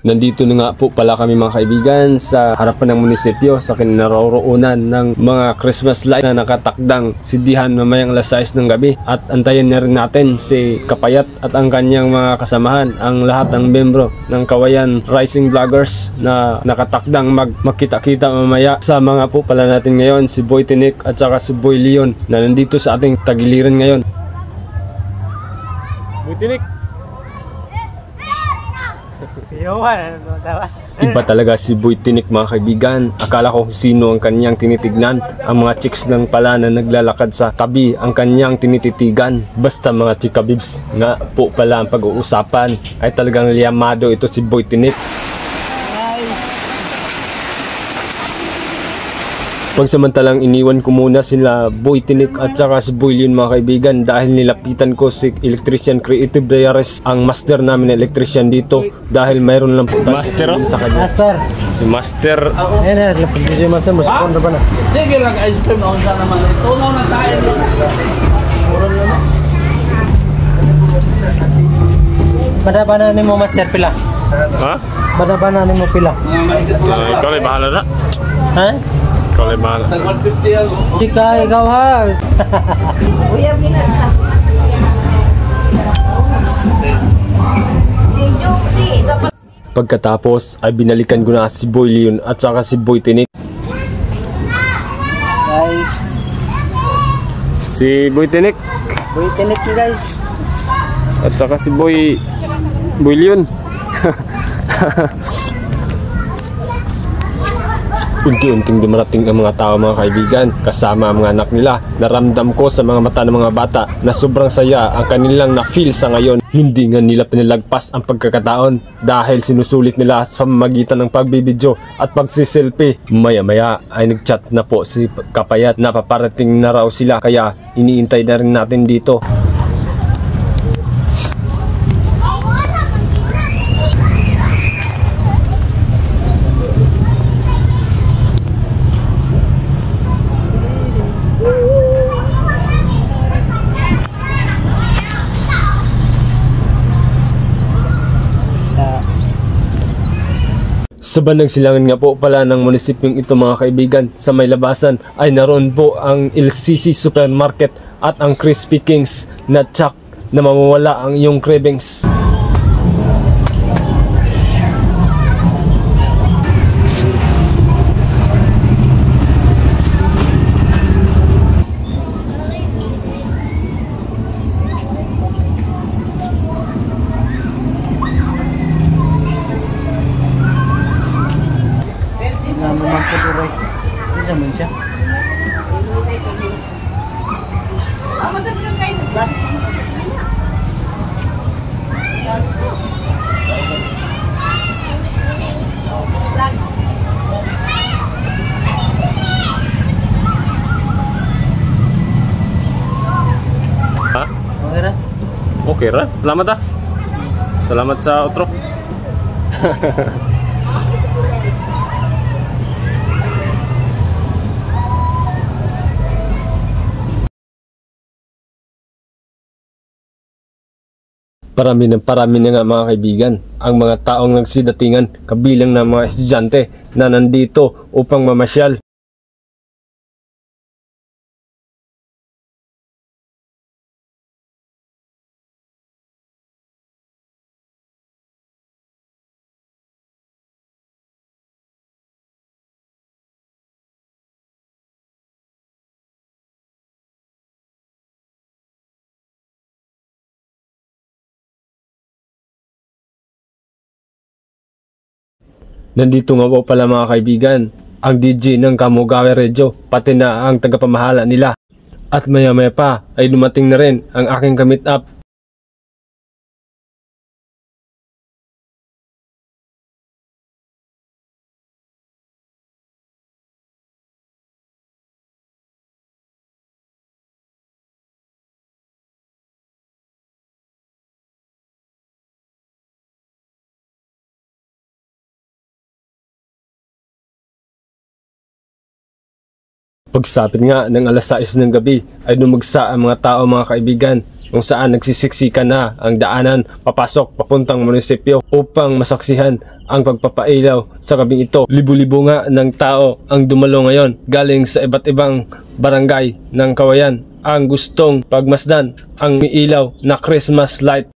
Nandito na nga po pala kami mga kaibigan sa harapan ng munisipyo sa kinaroroonan ng mga Christmas light na nakatakdang sidihan mamayang alas 6 ng gabi. At antayin na rin natin si Kapayat at ang kanyang mga kasamahan, ang lahat ng membro ng Kawayan Rising Vloggers na nakatakdang magkita-kita mamaya. Sama nga po pala natin ngayon si Boy Tinik at saka si Boy Leon na nandito sa ating tagiliran ngayon. Boy Tinik! Iba talaga si Boy Tinik mga kaibigan. Akala ko sino ang kanyang tinitignan. Ang mga chicks lang pala na naglalakad sa tabi ang kanyang tinititigan. Basta mga chika bibs nga po pala ang pag-uusapan. Ay talagang liyamado ito si Boy Tinik. Pagsamantalang iniwan ko muna sila Boy Tinik at saka si Boy Leon mga kaibigan dahil nilapitan ko si Electrician Creative Diaries, ang master namin na electrician dito, dahil mayroon lang po master sa kanya. Master. Si Master. Ayan na, lapit si Master, masukon na ba na? Sige lang, ice cream na unsa naman. Tunaw na tayo. Murang naman. Madaba na mo Master pila. Ha? Madaba na mo pila. Ikaw ay bahala na. Ha? Ikaw ay bahala. 150 ako. Di ka, ikaw ha. Kuya, binas na. Pagkatapos ay binalikan ko na si Boy Leon at saka si Boy Tinik. Guys, Si Boy Tinik Boy Tinik ni guys. at saka si Boy Leon. Unti-unting dumarating ang mga tao mga kaibigan, kasama ang mga anak nila. Naramdam ko sa mga mata ng mga bata na sobrang saya ang kanilang na-feel sa ngayon. Hindi nga nila pinalagpas ang pagkakataon dahil sinusulit nila sa pamamagitan ng pagbibidyo at pagsiselfie. Maya-maya ay nagchat na po si Kapayat na paparating na raw sila, kaya iniintay na rin natin dito. Sa bandang silangan nga po pala ng munisipyong ito mga kaibigan, sa may labasan ay naroon po ang LCC Supermarket at ang Crispy Kings na tsak na mamawala ang iyong cravings. Isa man siya. Ha? Okay ra? Okay ra? Salamat ah. Salamat sa outro. Parami na nga mga kaibigan ang mga taong nagsidatingan, kabilang ng mga estudyante na nandito upang mamasyal. Nandito nga po pala mga kaibigan ang DJ ng Kamugawe Radio, pati na ang tagapamahala nila. At maya-maya pa ay dumating na rin ang aking ka-meet up. Pagsapit nga ng alas 6 ng gabi ay dumagsa ang mga tao mga kaibigan. kung saan nagsisiksikan na ang daanan papasok papuntang munisipyo upang masaksihan ang pagpapailaw sa gabing ito. Libo-libo nga ng tao ang dumalo ngayon galing sa iba't ibang barangay ng Kawayan ang gustong pagmasdan ang ilaw na Christmas light